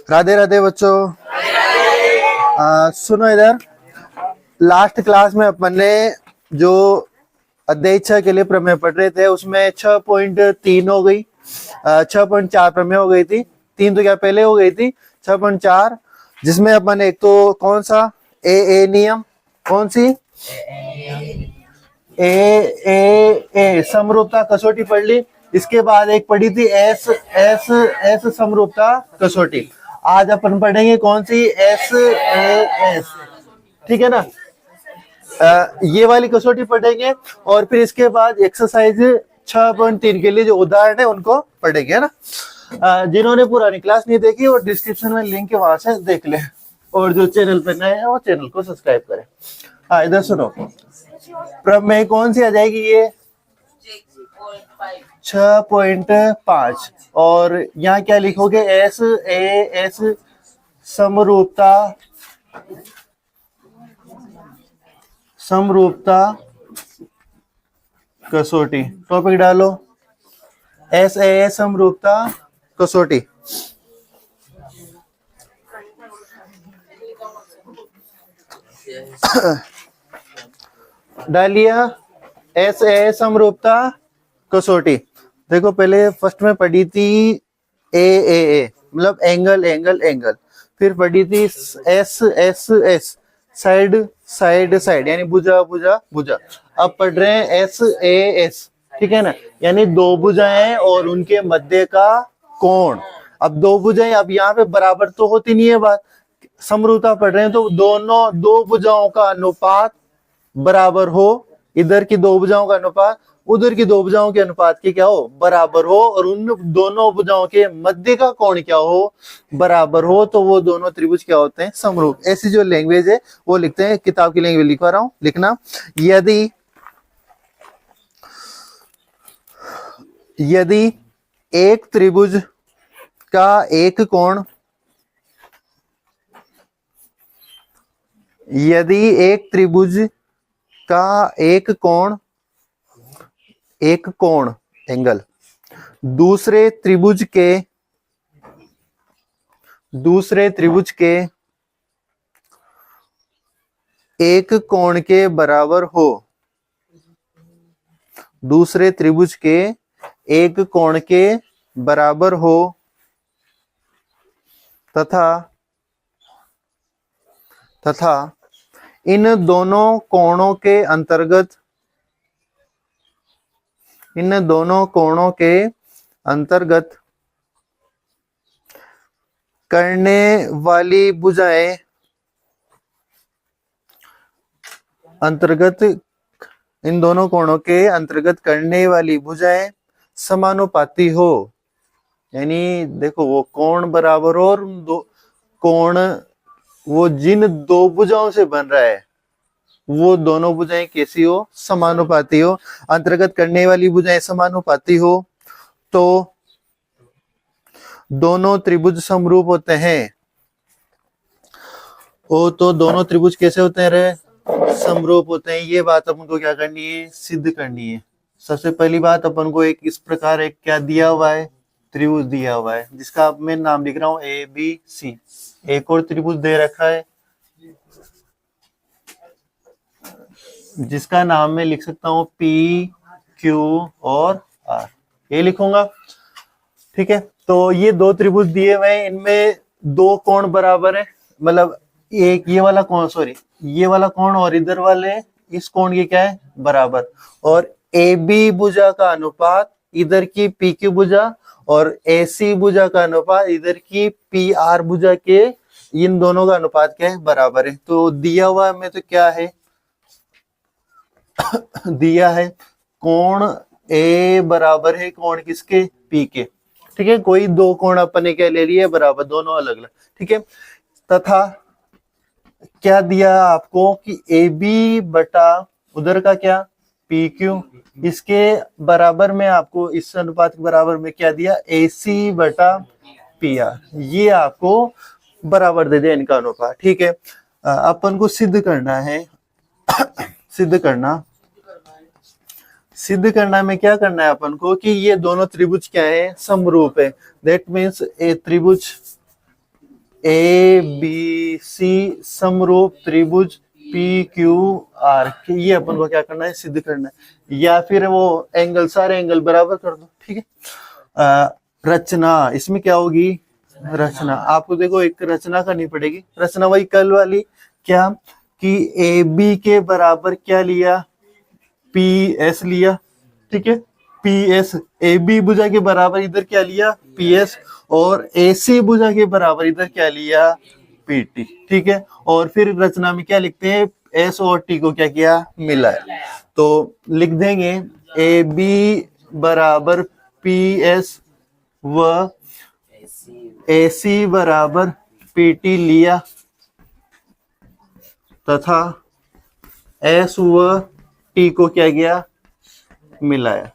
राधे राधे बच्चों। सुनो इधर, लास्ट क्लास में अपन ने जो अध्याय 6 के लिए प्रमेय पढ़ रहे थे उसमें 6.3 हो गई, 6.4 प्रमेय हो गई थी। 3 तो क्या पहले हो गई थी, 6.4 जिसमें अपन एक तो कौन सा ए नियम, कौन सी ए समरूपता कसौटी पढ़ ली। इसके बाद एक पढ़ी थी एस एस एस समरूपता कसौटी। आज अपन पढ़ेंगे कौन सी एस ए एस, ठीक है ना। ये वाली कसौटी पढ़ेंगे और फिर इसके बाद एक्सरसाइज 6.3 के लिए जो उदाहरण है उनको पढ़ेंगे, है ना। जिन्होंने पुरानी क्लास नहीं देखी और डिस्क्रिप्शन में लिंक है वहां से देख ले, और जो चैनल पे नए हैं वो चैनल को सब्सक्राइब करें। हाँ इधर सुनो, प्रमेय कौन सी आ जाएगी, ये 6.5 और यहाँ क्या लिखोगे, एस ए एस समरूपता कसौटी। टॉपिक डालो एस ए समरूपता कसौटी। डालिया एस ए समरूपता कसौटी। देखो पहले फर्स्ट में पढ़ी थी ए मतलब एंगल एंगल एंगल, फिर पढ़ी थी S S S side side side यानी भुजा भुजा भुजा। अब पढ़ रहे हैं एस ए एस, ठीक है ना, यानी दो भुजाएं और उनके मध्य का कोण। अब दो भुजाएं, अब यहाँ पे बराबर तो होती नहीं है बात, समरूपता पढ़ रहे हैं तो दोनों दो भुजाओं का अनुपात बराबर हो, इधर की दो भुजाओं का अनुपात उधर की दो भुजाओं के अनुपात के क्या हो, बराबर हो, और उन दोनों भुजाओं के मध्य का कोण क्या हो, बराबर हो, तो वो दोनों त्रिभुज क्या होते हैं, समरूप। ऐसी जो लैंग्वेज है वो लिखते हैं, किताब की लैंग्वेज लिखवा रहा हूं, लिखना। यदि एक त्रिभुज का एक कोण, यदि एक त्रिभुज का एक कोण एंगल दूसरे त्रिभुज के एक कोण के बराबर हो, दूसरे त्रिभुज के एक कोण के बराबर हो तथा इन दोनों कोणों के अंतर्गत करने वाली भुजाएं इन दोनों कोणों के अंतर्गत करने वाली भुजाएं समानुपाती हो। यानी देखो वो कोण बराबर हो और दो कोण वो जिन दो भुजाओं से बन रहा है वो दोनों भुजाएं कैसी हो, समानुपाती हो। अंतर्गत करने वाली भुजाएं समानुपाती हो तो दोनों त्रिभुज समरूप होते हैं। तो दोनों त्रिभुज कैसे होते हैं रे, समरूप होते हैं। ये बात अपन को क्या करनी है, सिद्ध करनी है। सबसे पहली बात अपन को एक इस प्रकार एक क्या दिया हुआ है, त्रिभुज दिया हुआ है जिसका मैं नाम लिख रहा हूं ए बी सी। एक और त्रिभुज दे रखा है जिसका नाम मैं लिख सकता हूं पी क्यू और आर, ये लिखूंगा, ठीक है। तो ये दो त्रिभुज दिए हुए हैं, इनमें दो कोण बराबर है, मतलब एक ये वाला कोण, सॉरी ये वाला कोण और इधर वाले इस कोण के क्या है, बराबर। और ए बी भुजा का अनुपात इधर की पी क्यू भुजा और ए सी भुजा का अनुपात इधर की पी आर भुजा के, इन दोनों का अनुपात क्या है, बराबर है। तो दिया हुआ में तो क्या है दिया है कोण ए बराबर है कोण किसके, पी के, ठीक है। कोई दो कोण अपन ने क्या ले लिए, बराबर, दोनों अलग अलग, ठीक है। तथा क्या दिया आपको कि ए बी बटा उधर का क्या, पी क्यू, इसके बराबर में आपको इस अनुपात के बराबर में क्या दिया, ए सी बटा पी आर, ये आपको बराबर दे दिया इनका अनुपात, ठीक है। अपन को सिद्ध करना है सिद्ध करना में क्या करना है अपन को कि ये दोनों त्रिभुज क्या है, समरूप है। दैट मीन्स ए त्रिभुज ए बी सी समरूप त्रिभुज पी क्यू आर, ये अपन को क्या करना है, सिद्ध करना है, या फिर वो एंगल, सारे एंगल बराबर कर दो, ठीक है। रचना, इसमें क्या होगी, रचना, आपको देखो एक रचना करनी पड़ेगी। रचना वही कल वाली, क्या कि ए बी के बराबर क्या लिया, पी एस लिया, ठीक है। पी एस, ए बी भुजा के बराबर इधर क्या लिया, पी एस, और ए सी भुजा के बराबर इधर क्या लिया, पी टी, ठीक है। और फिर रचना में क्या लिखते हैं, एस और टी को क्या किया, मिलाया। तो लिख देंगे ए बी बराबर पी एस व ए सी बराबर पी टी लिया, तथा एस व टी को क्या किया, मिलाया,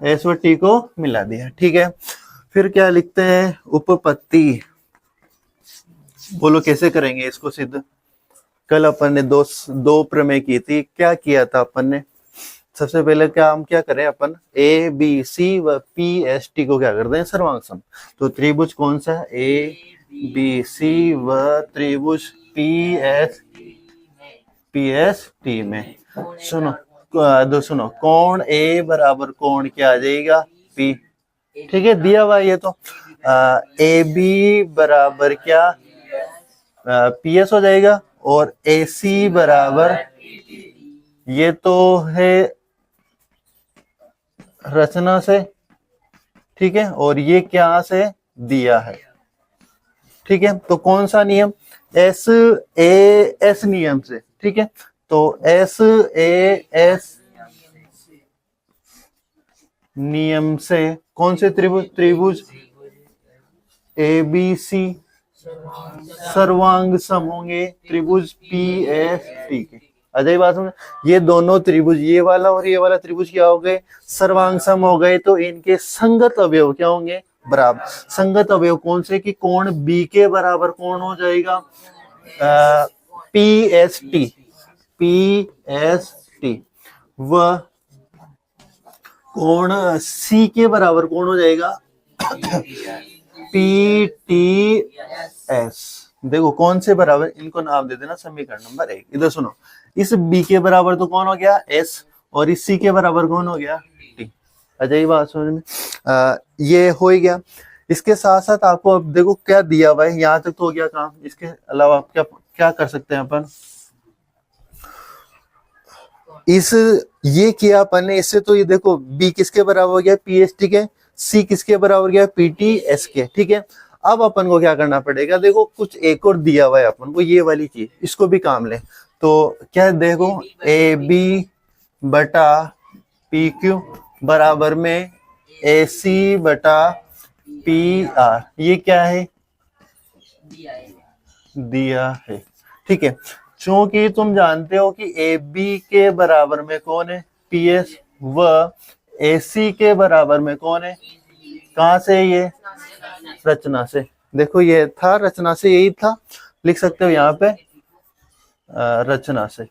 एस व टी को मिला दिया, ठीक है। फिर क्या लिखते हैं, उपपत्ति, बोलो कैसे करेंगे इसको सिद्ध। कल अपन ने दो प्रमेय की थी, क्या किया था अपन ने, सबसे पहले क्या हम क्या करें, अपन ए बी सी व पी एस टी को क्या कर दें, सर्वांग सम। तो त्रिभुज कौन सा है, ए बी सी व त्रिभुज पी एस टी में, सुनो कोण ए बराबर कोण क्या आ जाएगा, पी, ठीक है, दिया हुआ ये तो। ए बी बराबर क्या, पी एस हो जाएगा, और ए सी बराबर, ये तो है रचना से, ठीक है, और ये क्या से दिया है, ठीक है। तो कौन सा नियम, एस ए एस नियम से, ठीक है। तो एस ए एस नियम से कौन से त्रिभुज ए बी सी सर्वांग सम होंगे त्रिभुज पी एस टी के। अजय बात समझ, ये दोनों त्रिभुज, ये वाला और ये वाला त्रिभुज क्या हो गए, सर्वांग सम हो गए, तो इनके संगत अवयव क्या होंगे, बराबर। संगत अवयव कौन से, कि कोण बी के बराबर कौन हो जाएगा, पी एस टी, व कोण सी के बराबर कौन हो जाएगा, पी टी एस। देखो कौन से बराबर, इनको नाम दे देना समीकरण नंबर 1। इधर सुनो, इस बी के बराबर तो कौन हो गया, एस, और इस सी के बराबर कौन हो गया, टी। अजय बात समझ में, ये हो ही गया। इसके साथ साथ आपको अब देखो क्या दिया हुआ है, यहाँ तक तो हो गया काम। इसके अलावा आप क्या कर सकते हैं अपन, ये किया अपन ने, इससे तो ये देखो बी किसके बराबर हो गया, पी एस टी के, सी किसके बराबर हो गया, पी टी एस के, ठीक है। अब अपन को क्या करना पड़ेगा, देखो कुछ एक और दिया हुआ है अपन को, ये वाली चीज, इसको भी काम ले। तो क्या देखो, ए बी बटा पी क्यू बराबर में ए सी बटा पी आर, ये क्या है, दिया है, ठीक है। चूंकि तुम जानते हो कि ए बी के बराबर में कौन है, पी एस, व ए सी के बराबर में कौन है, कहां से, ये रचना से। देखो ये था रचना से, यही था, लिख सकते हो यहाँ पे रचना से।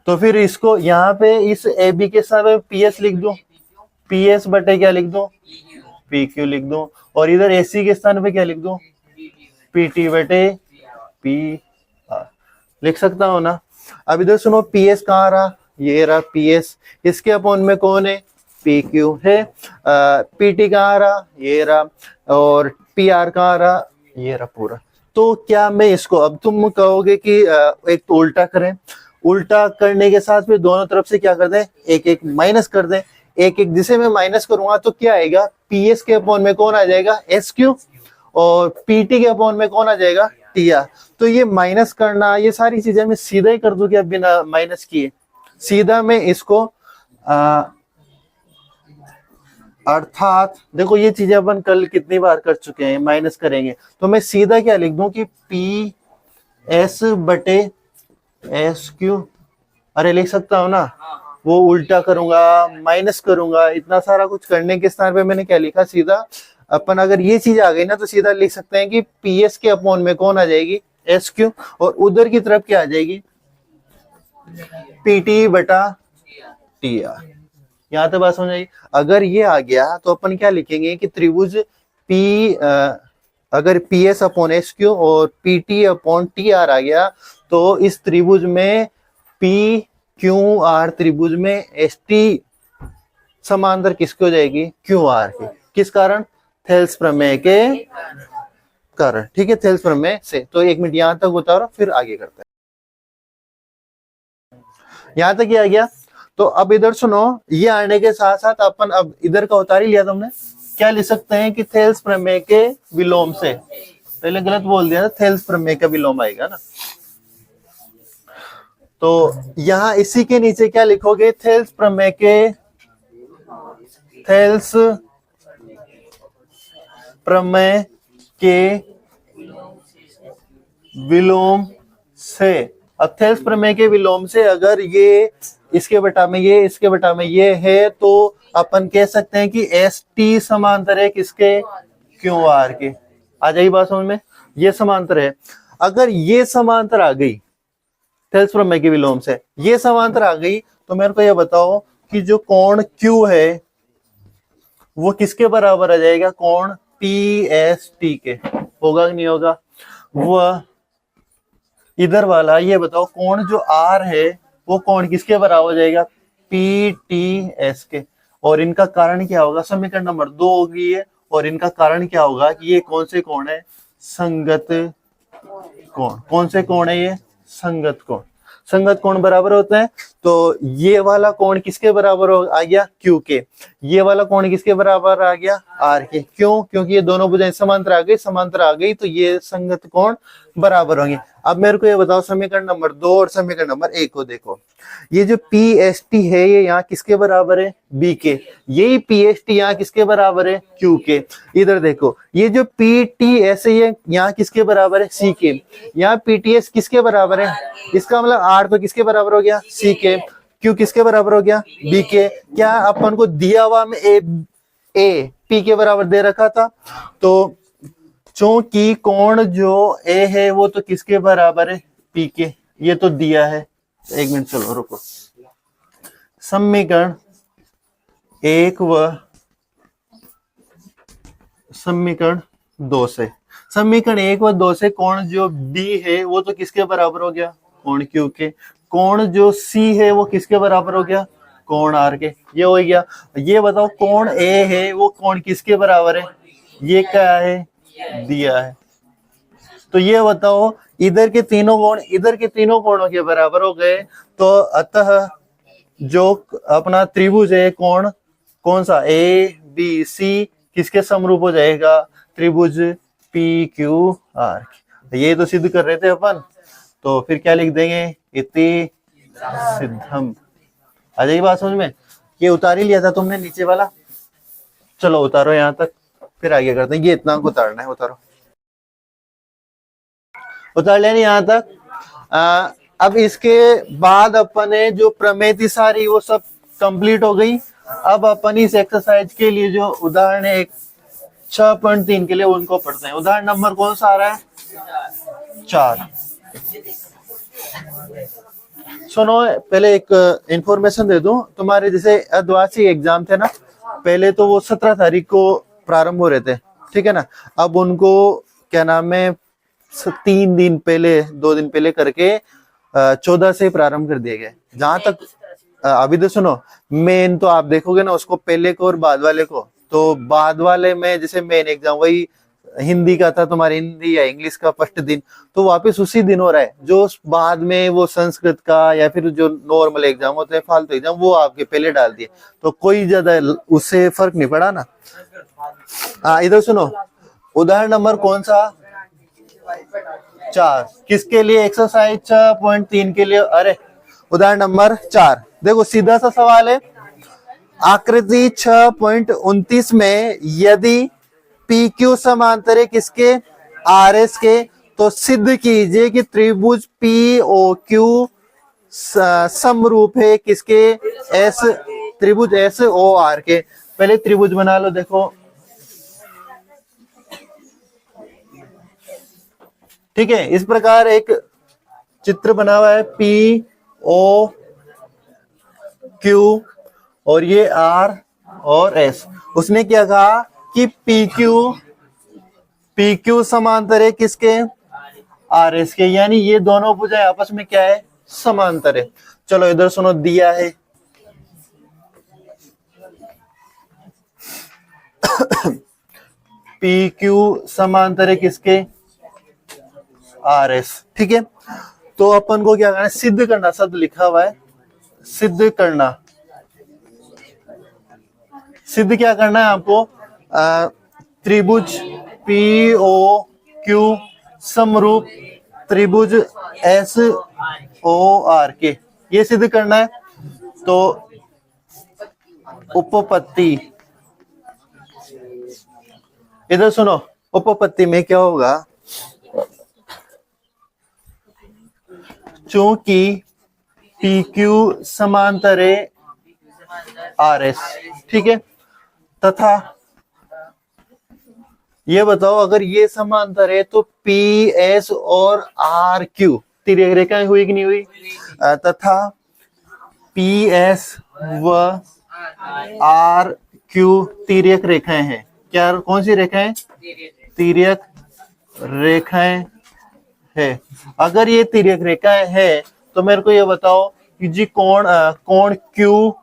तो फिर इसको यहाँ पे इस ए बी के साथ पी एस लिख दो, पी एस बटे क्या लिख दो, पी क्यू लिख दो, और इधर ए सी के स्थान पे क्या लिख दो, पी टी बटे पी आर, लिख सकता हूं ना। अब इधर सुनो, पी एस कहाँ रहा, ये रहा पी एस, इसके अपॉन में कौन है, पी क्यू है, पी टी कहाँ रहा, ये रहा, और पी आर कहाँ रहा, ये रहा पूरा। तो क्या मैं इसको, अब तुम कहोगे कि एक तो उल्टा करें, उल्टा करने के साथ फिर दोनों तरफ से क्या कर दें, एक एक माइनस कर दें, एक एक जिसे मैं माइनस करूंगा तो क्या आएगा, पी एस के अपॉन में कौन आ जाएगा, एस क्यू, और पी टी के अपॉन में कौन आ जाएगा, टी आर। तो ये माइनस करना, ये सारी चीजें मैं सीधा ही कर दूं क्या, बिना माइनस किए, सीधा मैं इसको अर्थात देखो ये चीजें अपन कल कितनी बार कर चुके हैं, माइनस करेंगे तो मैं सीधा क्या लिख दूं कि पी एस बटे एस क्यू, अरे लिख सकता हूं ना, वो उल्टा करूंगा, माइनस करूंगा, इतना सारा कुछ करने के स्थान पे मैंने क्या लिखा, सीधा अपन अगर ये चीज आ गई ना तो सीधा लिख सकते हैं कि पी एस के अपॉन में कौन आ जाएगी, एस क्यू, और उधर की तरफ क्या आ जाएगी, पी टी बटा टी आर। यहाँ तो बात समझ आई। अगर ये आ गया तो अपन क्या लिखेंगे कि त्रिभुज पी अगर P S upon S Q और P T upon T R आ गया तो इस त्रिभुज में पी क्यू आर त्रिभुज में एस टी समांतर किसकी हो जाएगी? क्यू आर की। किस कारण? थेल्स प्रमेय के कारण। ठीक है, थेल्स प्रमेय से। तो 1 मिनट यहां तक उतारो, फिर आगे करते हैं। यहां तक ये आ गया। तो अब इधर सुनो, ये आने के साथ साथ अपन अब इधर का उतार ही लिया तुमने, क्या लिख सकते हैं कि थेल्स प्रमेय के विलोम से, पहले गलत बोल दिया था, थेल्स प्रमेय का विलोम आएगा ना। तो यहां इसी के नीचे क्या लिखोगे? थेल्स प्रमेय के, थेल्स प्रमेय के विलोम से। अब थेल्स प्रमेय के विलोम से अगर ये इसके बटा में ये, इसके बटा में ये है, तो अपन कह सकते हैं कि एस टी समांतर है किसके? क्यू आर के। आ जाएगी बात समझ में? ये समांतर है। अगर ये समांतर आ गई थेल्स प्रमेय के विलोम से, ये समांतर आ गई, तो मेरे को ये बताओ कि जो कोण Q है वो किसके बराबर आ जाएगा? कोण PST के। होगा कि नहीं होगा? वह इधर वाला, ये बताओ कोण जो R है वो कोण किसके बराबर हो जाएगा? PTS के। और इनका कारण क्या होगा? समीकरण नंबर 2 होगी ये। और इनका कारण क्या होगा कि ये कौन से कोण है? संगत कोण। कौन से कोण है ये? संगत कोण। संगत कोण बराबर होते हैं। तो ये वाला कोण किसके बराबर आ गया? Q के। ये वाला कोण किसके बराबर आ गया? R के। क्यों? क्योंकि ये दोनों भुजाएं समांतर आ गई, समांतर आ गई तो ये संगत कोण बराबर होंगे। अब मेरे को ये बताओ, समीकरण नंबर 2 और समीकरण नंबर 1 को देखो। ये जो PST है ये यहाँ किसके बराबर है? B के। यही PST यहाँ किसके बराबर है? Q के। इधर देखो, ये जो PTS है ये यहाँ किसके बराबर है? C के। यहाँ PTS किसके बराबर है? इसका मतलब R तो किसके बराबर हो गया? C के। Q किसके बराबर हो गया? B के। क्या अपन को दिया हुआ में A P के बराबर दे रखा था? तो चूंकि कोण जो A है वो तो किसके बराबर है? P के। ये तो दिया है। 1 मिनट चलो रुको। समीकरण 1 व समीकरण 2 से, समीकरण 1 व 2 से कोण जो B है वो तो किसके बराबर हो गया? कोण Q के। कोण जो C है वो किसके बराबर हो गया? कोण R के। ये हो गया। ये बताओ कोण A है वो कोण किसके बराबर है? ये क्या है? दिया है। तो ये बताओ इधर के तीनों कोण इधर के तीनों कोणों के बराबर हो गए। तो अतः जो अपना त्रिभुज है कोण कौन सा? ABC किसके समरूप हो जाएगा? त्रिभुज PQR। ये तो सिद्ध कर रहे थे अपन, तो फिर क्या लिख देंगे? इति सिद्धम। आ जाएगी बात समझ में? ये उतार ही लिया था तुमने नीचे वाला। चलो उतारो यहाँ तक, फिर आगे करते हैं। ये इतना उतारना है, उतारो। उतार लेनी यहाँ तक। अब इसके बाद अपन ने जो प्रमेय थी सारी वो सब कंप्लीट हो गई। अब अपन इस एक्सरसाइज के लिए जो उदाहरण है 6.3 के लिए उनको पढ़ते हैं। उदाहरण नंबर कौन सा आ रहा है? 4। सुनो, पहले एक इंफॉर्मेशन दे दूं। तुम्हारे जैसे अर्धवार्षिक एग्जाम थे ना, पहले तो वो 17 तारीख को प्रारंभ हो रहे थे, ठीक है ना। अब उनको क्या नाम है 3 दिन पहले 2 दिन पहले करके 14 से प्रारंभ कर दिए गए। जहां तक अभी तो सुनो, मेन तो आप देखोगे ना उसको पहले को और बाद वाले को। तो बाद वाले में जैसे मेन एग्जाम वही हिंदी का था, तुम्हारे हिंदी या इंग्लिश का फर्स्ट दिन, तो वापस उसी दिन हो रहा है। जो बाद में वो संस्कृत का या फिर जो नॉर्मल एग्जाम होते हैं फालतू एग्जाम, वो आपके पहले डाल दिए, तो कोई ज्यादा उससे फर्क नहीं पड़ा ना। इधर सुनो, उदाहरण नंबर कौन सा? 4। किसके लिए? एक्सरसाइज 6.3 के लिए। अरे उदाहरण नंबर 4 देखो, सीधा सा सवाल है। आकृति 6.29 में यदि PQ समांतर है किसके? RS के, तो सिद्ध कीजिए कि त्रिभुज POQ समरूप है किसके? S त्रिभुज SOR के। पहले त्रिभुज बना लो। देखो ठीक है, इस प्रकार एक चित्र बना हुआ है POQ और ये R और S। उसने क्या कहा कि PQ पी क्यू समांतर है किसके, आर एस के, यानी ये दोनों भुजाएं आपस में क्या है, समांतर है। चलो इधर सुनो, दिया है पी क्यू समांतर है किसके, आर एस, ठीक है। तो अपन को क्या करना है, सिद्ध करना, शब्द लिखा हुआ है सिद्ध करना। सिद्ध क्या करना है आपको, त्रिभुज पी ओ क्यू समरूप त्रिभुज एस ओ आर के, ये सिद्ध करना है। तो उपपत्ति, इधर सुनो, उपपत्ति में क्या होगा, चूंकि पी क्यू समांतर है आर एस, ठीक है, तथा ये बताओ अगर ये समांतर है तो पी एस और आर क्यू तिर्यक रेखाएं हुई कि नहीं हुई, तथा पी एस व आर क्यू तिर्यक रेखाएं हैं। क्या, कौन सी रेखाएं, तिर्यक रेखाएं है। अगर ये तिर्यक रेखाएं है तो मेरे को ये बताओ कि जी कोण क्यू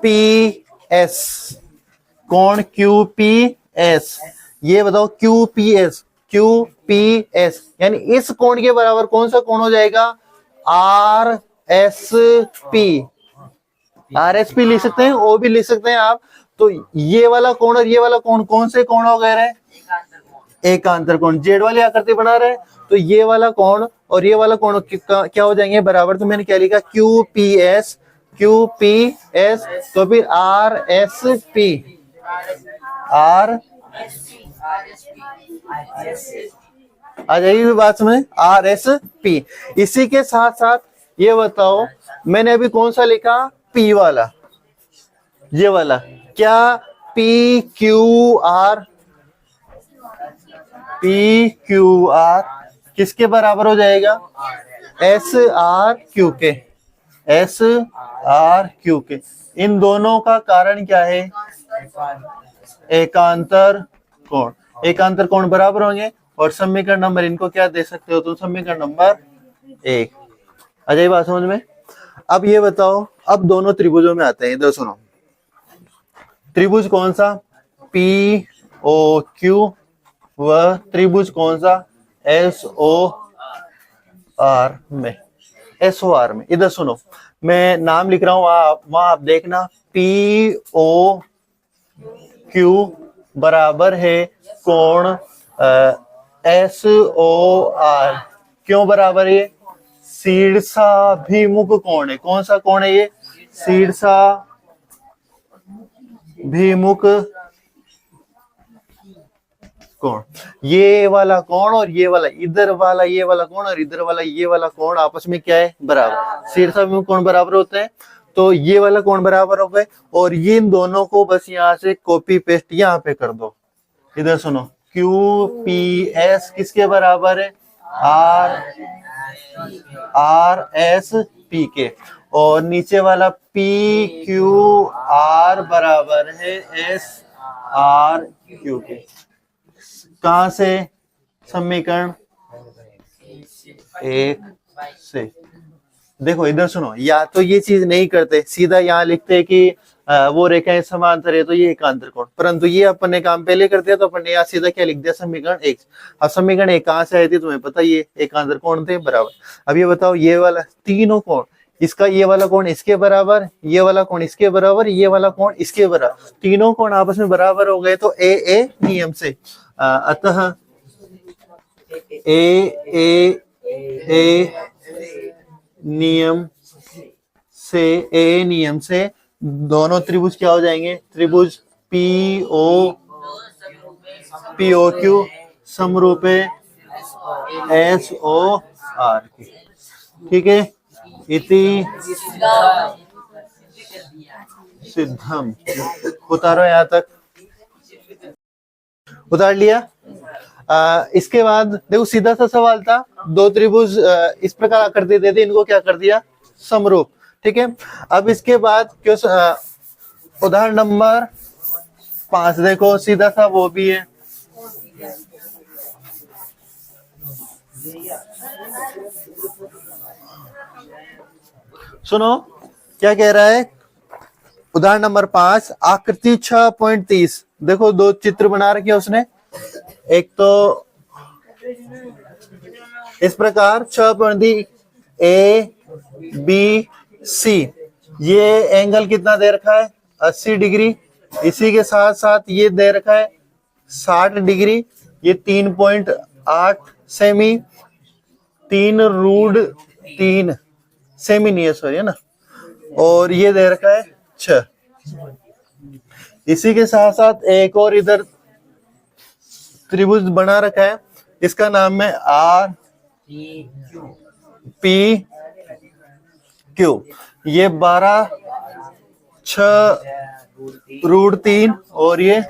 पी एस, कोण क्यू पी एस, ये बताओ क्यू पी एस यानी इस कोण के बराबर कौन सा कोण हो जाएगा, R S P. R S P लिख सकते हैं, ओ भी लिख सकते हैं आप। तो ये वाला कोण और ये वाला कोण कौन से कोण हो गए, एकांतर कोण। जेड वाली आकृति बना रहे, तो ये वाला कोण और ये वाला कोण क्या हो जाएंगे, बराबर। तो मैंने क्या लिखा, क्यू पी एस तो फिर आर एस पी, आर आ जाएगी बात समझ, आर एस पी। इसी के साथ साथ ये बताओ मैंने अभी कौन सा लिखा, पी वाला, ये वाला, क्या पी क्यू आर किसके बराबर हो जाएगा, एस आर क्यू के। इन दोनों का कारण क्या है, एकांतर कोण। एकांतर कोण बराबर होंगे और समीकरण नंबर इनको क्या दे सकते हो, तो समीकरण नंबर 1। अजय बात समझ में। अब ये बताओ, अब दोनों त्रिभुजों में आते हैं, इधर सुनो। त्रिभुज कौन सा, पी ओ क्यू, व त्रिभुज कौन सा, एस ओ आर में, इधर सुनो, मैं नाम लिख रहा हूं, वहां आप देखना, पी ओ क्यू बराबर है कोण एस ओ आर। क्यों बराबर है, शीर्षाभिमुख कोण है। कौन सा कोण है ये, शीर्षाभिमुख कोण। ये वाला कोण और ये वाला, इधर वाला ये वाला कोण और इधर वाला ये वाला कोण आपस में क्या है, बराबर। शीर्षाभिमुख कोण बराबर होते हैं, तो ये वाला कोण बराबर हो गए। और ये इन दोनों को बस यहाँ से कॉपी पेस्ट यहाँ पे कर दो। इधर सुनो, क्यू पी एस किसके बराबर है, आर एस पी के, और नीचे वाला पी क्यू आर बराबर है एस आर क्यू के। कहां से, समीकरण 1 से। देखो इधर सुनो, या तो ये चीज नहीं करते, सीधा यहाँ लिखते हैं कि वो रेखाएं समांतर है तो ये एकांतर कोण, परंतु ये अपन ने काम पहले करते हैं, तो अपन ने यहाँ सीधा क्या लिख दिया, समीकरण 1। अब समीकरण 1 कहां से आई थी, तुम्हें पता, ये एकांतर कोण थे, बराबर। अब ये बताओ, ये वाला तीनों कोण, इसका ये वाला कोण इसके बराबर, ये वाला कोण इसके बराबर, ये वाला कोण इसके बराबर, तीनों कोण आपस में बराबर हो गए, तो ए नियम से, अतः ए नियम से दोनों त्रिभुज क्या हो जाएंगे, त्रिभुज पी ओ क्यू समरूप एस ओ आर की, ठीक है। इति सिद्धम। उतारो यहाँ तक, उतार लिया। इसके बाद देखो, सीधा सा सवाल था, दो त्रिभुज इस प्रकार आकृति देते, इनको क्या कर दिया, समरूप, ठीक है। अब इसके बाद क्यों, उदाहरण नंबर 5 देखो, सीधा सा वो भी है, सुनो क्या कह रहा है। उदाहरण नंबर 5, आकृति 6.30। देखो दो चित्र बना रखे उसने। एक तो इस प्रकार 6.30 ABC, ये एंगल कितना दे रखा है 80 डिग्री। इसी के साथ साथ ये दे रखा है 60 डिग्री। ये 3.8 सेमी, 3√3 सेमी नहीं है, सॉरी है ना। और ये दे रखा है 6। इसी के साथ साथ एक और इधर त्रिभुज बना रखा है, इसका नाम है RPQ। ये 12, 6√3 और ये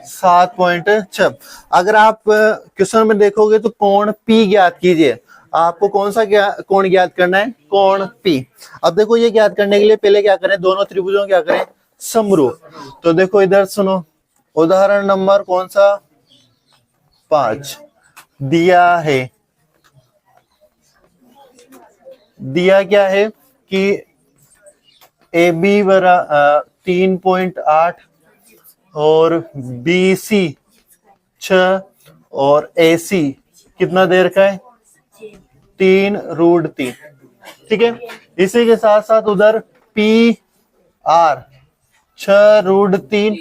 7.6। अगर आप क्वेश्चन में देखोगे तो कोण P ज्ञात कीजिए। आपको कौन सा कोण ज्ञात करना है, कोण P। अब देखो ये ज्ञात करने के लिए पहले क्या करें, दोनों त्रिभुजों क्या करें, समरूप। तो देखो इधर सुनो, उदाहरण नंबर कौन सा 5 दिया है। दिया क्या है कि AB 3.8 और BC 6 और AC कितना दे रखा है 3√3। ठीक है। इसी के साथ साथ उधर PR 6√3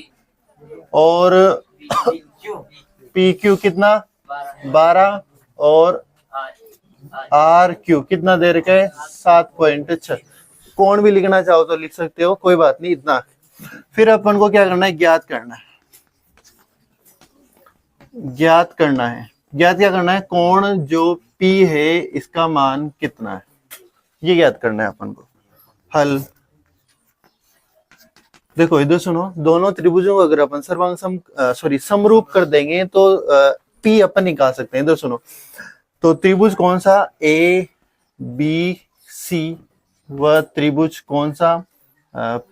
और PQ कितना 12 और RQ कितना दे रखा है 7.6। कोण भी लिखना चाहो तो लिख सकते हो, कोई बात नहीं इतना। फिर अपन को क्या करना है, ज्ञात करना है। ज्ञात करना है, ज्ञात क्या करना है, कोण जो P है इसका मान कितना है, ये ज्ञात करना है अपन को। हल देखो इधर सुनो, दोनों त्रिभुजों को अगर अपन समरूप कर देंगे तो P अपन निकाल सकते हैं। इधर सुनो, तो त्रिभुज कौन सा ABC व त्रिभुज कौन सा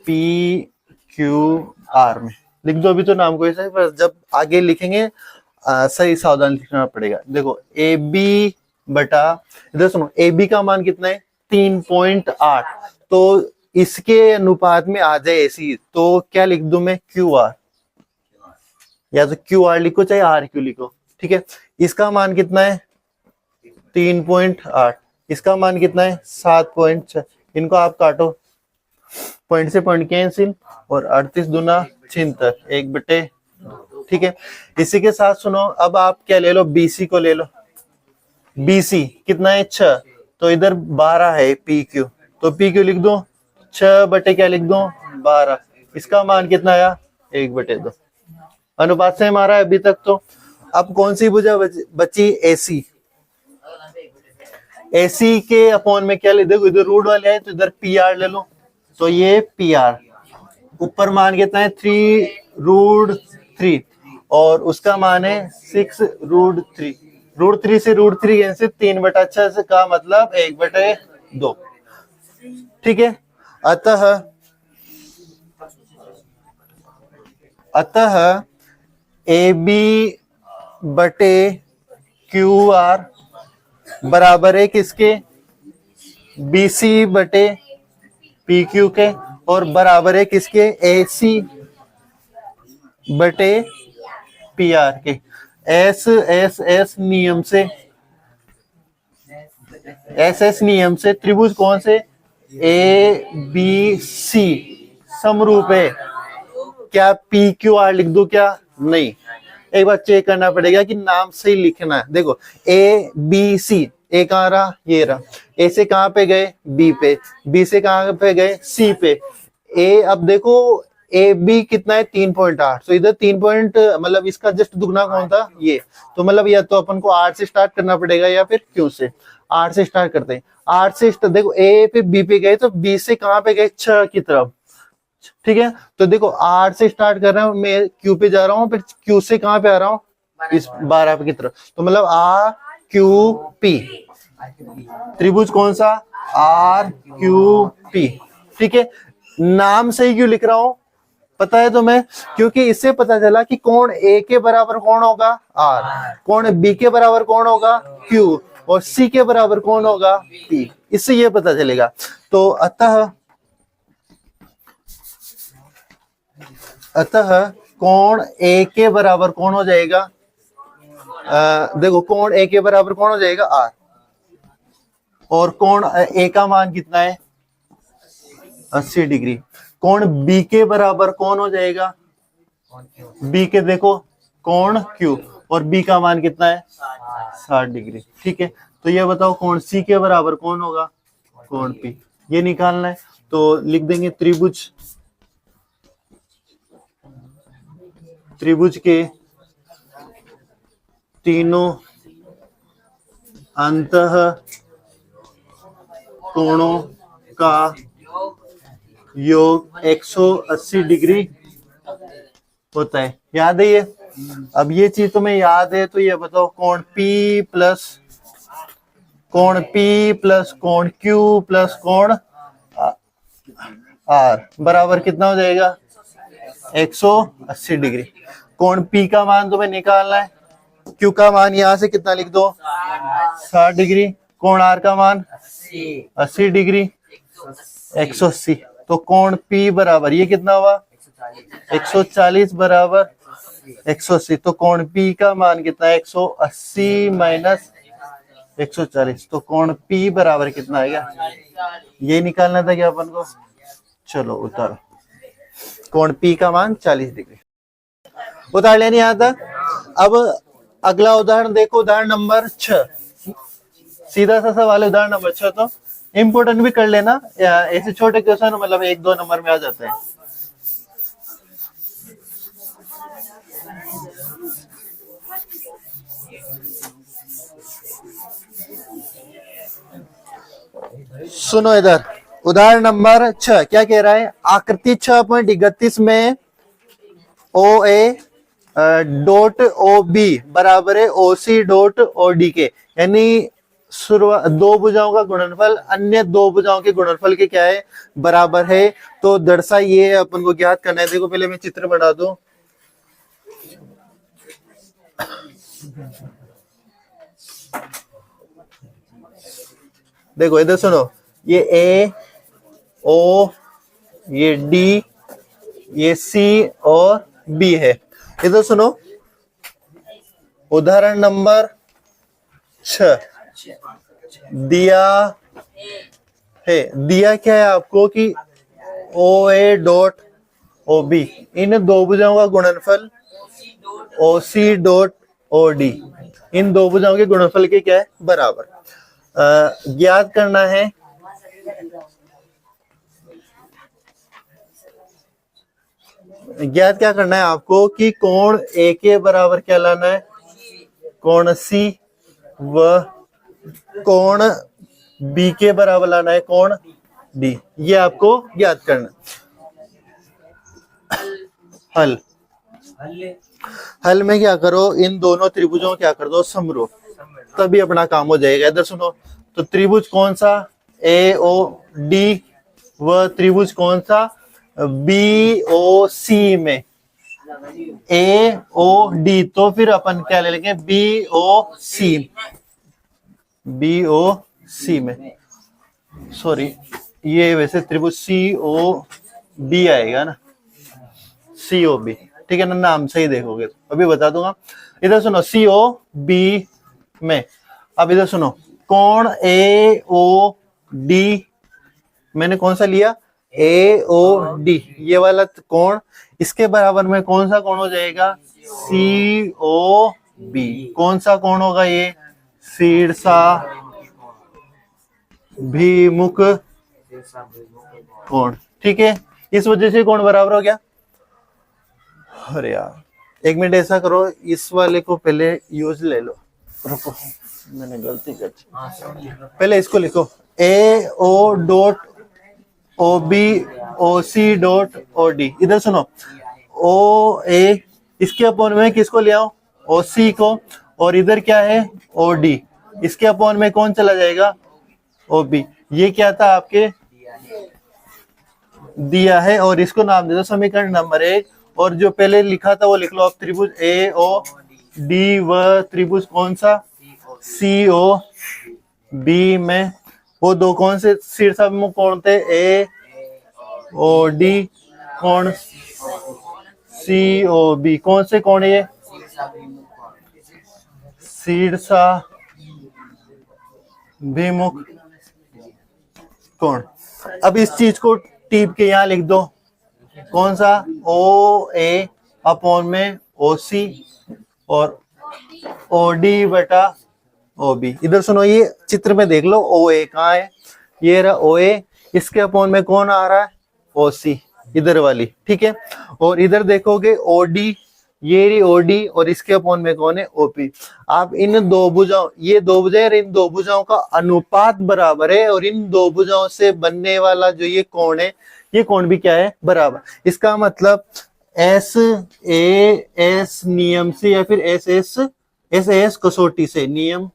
PQR में लिख दो। अभी तो नाम को ऐसा है, पर जब आगे लिखेंगे सही सावधान लिखना पड़ेगा। देखो AB बटा, इधर सुनो, AB का मान कितना है 3.8, तो इसके अनुपात में आ जाए ऐसी, तो क्या लिख दूं मैं QR, या तो QR लिखो चाहे RQ लिखो। ठीक है। इसका मान कितना है 3.8, इसका मान कितना है 7.6। इनको आप काटो, पॉइंट से पॉइंट कैंसिल, और 38 दूना 76, 1/2। ठीक है। इसी के साथ सुनो, अब आप क्या ले लो, BC को ले लो। BC कितना है 6, तो इधर 12 है PQ, तो PQ लिख दो 6 क्या लिख दो 12। इसका मान कितना आया 1/2। अनुपात से हमारा अभी तक। तो अब कौन सी भुजा बची AC। AC के अपॉन में क्या ले, देखो इधर रूट वाले है तो इधर PR ले लो, तो ये PR। ऊपर मान कितना है 3√3 और उसका मान है 6√3। √3 से √3 कैंसिल, 3/6 से का मतलब 1/2। ठीक है। अतः AB बटे QR बराबर है किसके, BC बटे PQ के, और बराबर है किसके, AC बटे PR के। SS नियम से त्रिभुज कौन से ABC समरूप है। क्या PQR लिख दूं क्या, नहीं, एक बार चेक करना पड़ेगा कि नाम सही लिखना है। देखो ABC, ए कहाँ रहा, ये रहा। ए से कहाँ पे गए, B पे। B से कहाँ पे गए, C पे। ए, अब देखो AB कितना है 3.8, तो इधर 3 मतलब इसका जस्ट दुगना कौन था, ये। तो मतलब या तो अपन को 8 से स्टार्ट करना पड़ेगा या फिर Q से। 8 से स्टार्ट करते हैं। 8 से देखो A पे B पे गए, तो B से कहाँ पे गए 6 की तरफ। ठीक है। तो देखो 8 से स्टार्ट कर रहा हूं मैं, Q पे जा रहा हूँ, फिर Q से कहाँ पे आ रहा हूँ, इस 12 पे की तरफ। तो मतलब RQP त्रिभुज कौन सा RQP। ठीक है। नाम सही क्यों लिख रहा हूं पता है तुम्हें, क्योंकि इससे पता चला कि कोण A के बराबर कौन होगा R, कोण B के बराबर कौन होगा Q, और सी के बराबर कौन होगा, पी। इससे ये पता चलेगा। तो अतः कोण ए के बराबर कौन हो जाएगा, देखो कोण ए के बराबर कौन हो जाएगा, आर। और कोण ए का मान कितना है, 80 डिग्री। कोण बी के बराबर कौन हो जाएगा, बी के देखो कोण क्यू, और बी का मान कितना है, 60 डिग्री। ठीक है, तो ये बताओ कोण सी के बराबर कौन होगा, कोण पी। ये निकालना है, तो लिख देंगे त्रिभुज के तीनों अंतः कोणों का योग 180 डिग्री होता है। याद है ये? अब ये चीज तुम्हें याद है तो ये बताओ कोण P प्लस कोण Q प्लस कोण R बराबर कितना हो जाएगा, 180 डिग्री। कोण P का मान तुम्हें निकालना है, Q का मान यहां से कितना लिख दो, 60 डिग्री। कोण R का मान 80 डिग्री, 180। तो कोण P बराबर ये कितना हुआ, 140 बराबर 180। तो कोण P का मान कितना है, 180 माइनस 140। तो कोण P बराबर कितना आएगा, ये निकालना था क्या अपन को। चलो उतारो, कोण P का मान 40 डिग्री उतार लेनी यहाँ तक। अब अगला उदाहरण देखो, उदाहरण नंबर 6। सीधा सा सवाल है उदाहरण नंबर 6। तो इम्पोर्टेंट भी कर लेना, ऐसे छोटे क्वेश्चन मतलब 1-2 नंबर में आ जाते हैं। सुनो इधर, उदाहरण नंबर 6 क्या कह रहा है, आकृति 6.31 में ओ ए डॉट ओ बी बराबर है ओ सी डॉट ओ डी के, यानी दो भुजाओं का गुणनफल अन्य दो भुजाओं के गुणनफल के क्या है, बराबर है। तो दर्शा ये अपन को ज्ञात करना है। देखो पहले मैं चित्र बना दूं, देखो इधर सुनो, ये ए ओ, ये डी, ये सी और बी है। इधर सुनो, उदाहरण नंबर 6 दिया है, दिया क्या है आपको कि ओ ए डॉट ओ बी, इन दो भुजाओं का गुणनफल ओ सी डॉट ओ डी, इन दो भुजाओं के गुणनफल के क्या है, बराबर। ज्ञात करना है क्या करना है आपको कि कोण ए के बराबर क्या लाना है, कोण सी, व कोण बी के बराबर लाना है कोण डी। ये आपको ज्ञात करना। हल में क्या करो, इन दोनों त्रिभुजों क्या कर दो, समरूप, तभी अपना काम हो जाएगा। इधर सुनो, तो त्रिभुज कौन सा, ए ओ डी, व त्रिभुज कौन सा, बी ओ सी में, ए ओ डी, तो फिर अपन क्या ले लेंगे, बी ओ सी में, सॉरी ये वैसे त्रिभुज सी ओ बी आएगा ना, सी ओ बी, ठीक है ना, नाम सही देखोगे तो अभी बता दूंगा। इधर सुनो, सी ओ बी में, अब इधर सुनो, कोण ए ओ डी मैंने कौन सा लिया, ए ओ डी, ये वाला कोण, इसके बराबर में कौन सा कोण हो जाएगा, सी ओ बी। कौन सा कोण होगा ये, शीर्षा भिमुख कोण, ठीक है। इस वजह से कोण बराबर हो गया। अरे यार एक मिनट ऐसा करो, इस वाले को पहले यूज ले लो, रुको मैंने गलती कर दी, पहले इसको लिखो, A O dot O B O C dot O D. इधर सुनो, ओ ए, इसके अपॉन में किसको ले आओ, ओ सी को, और इधर क्या है, ओ डी, इसके अपॉन में कौन चला जाएगा, ओ बी। ये क्या था आपके, दिया है, और इसको नाम दे दो समीकरण नंबर 1, और जो पहले लिखा था वो लिख लो आप, त्रिभुज ए ओ डी व त्रिभुज कौन सा, CO बी में वो दो कौन से शीर्षाभिमुख कोण थे? AOD कोण COB कौन से कोण है ये? शीर्षाभिमुख कोण। अब इस चीज को टीप के यहां लिख दो, कौन सा? OA अपॉन में OC और OD बटा OB। इधर सुनो, ये चित्र में देख लो OA कहाँ है, ये रहा OA, इसके अपॉन में कौन आ रहा है? OC, इधर वाली, ठीक है। और इधर देखोगे OD, ये रही OD और इसके अपॉन में कौन है? OP। आप इन दो भुजाओं, ये दो भुजाएं, इन दो भुजाओं का अनुपात बराबर है और इन दो भुजाओं से बनने वाला जो ये कोण है, ये कोण भी क्या है? बराबर। इसका मतलब SAS नियम से या फिर SAS कसौटी से, नियम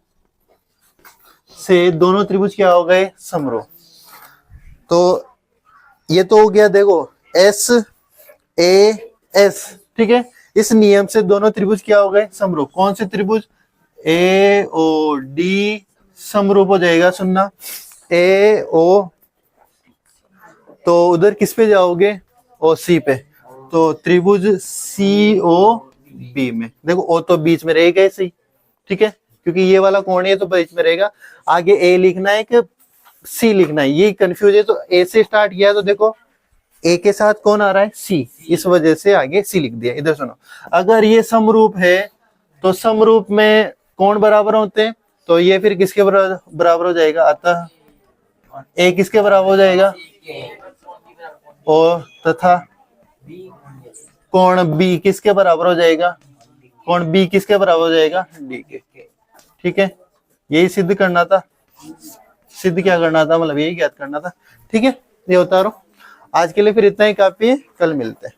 से दोनों त्रिभुज क्या हो गए? समरूप। तो ये तो हो गया, देखो SAS, ठीक है। इस नियम से दोनों त्रिभुज क्या हो गए? समरूप। कौन से त्रिभुज? AOD समरूप हो जाएगा। सुनना, AO तो उधर किस पे जाओगे? OC पे। तो त्रिभुज COB में, देखो O तो बीच में रहेगा ऐसे ही, ठीक है, क्योंकि ये वाला कोण है तो बीच में रहेगा। आगे A लिखना है कि C लिखना है, ये कंफ्यूज है। तो A से स्टार्ट किया तो देखो A के साथ कौन आ रहा है? C, इस वजह से आगे C लिख दिया। इधर सुनो, अगर ये समरूप है तो समरूप में कोण बराबर होते हैं, तो ये फिर किसके बराबर हो जाएगा? अतः A किसके बराबर हो जाएगा? और तथा कोण B किसके बराबर हो जाएगा? कोण B किसके बराबर हो जाएगा? D के, ठीक है। यही सिद्ध करना था, सिद्ध क्या करना था, मतलब यही ज्ञात करना था, ठीक है। ये होता रहो। आज के लिए फिर इतना ही काफी है, कल मिलते हैं।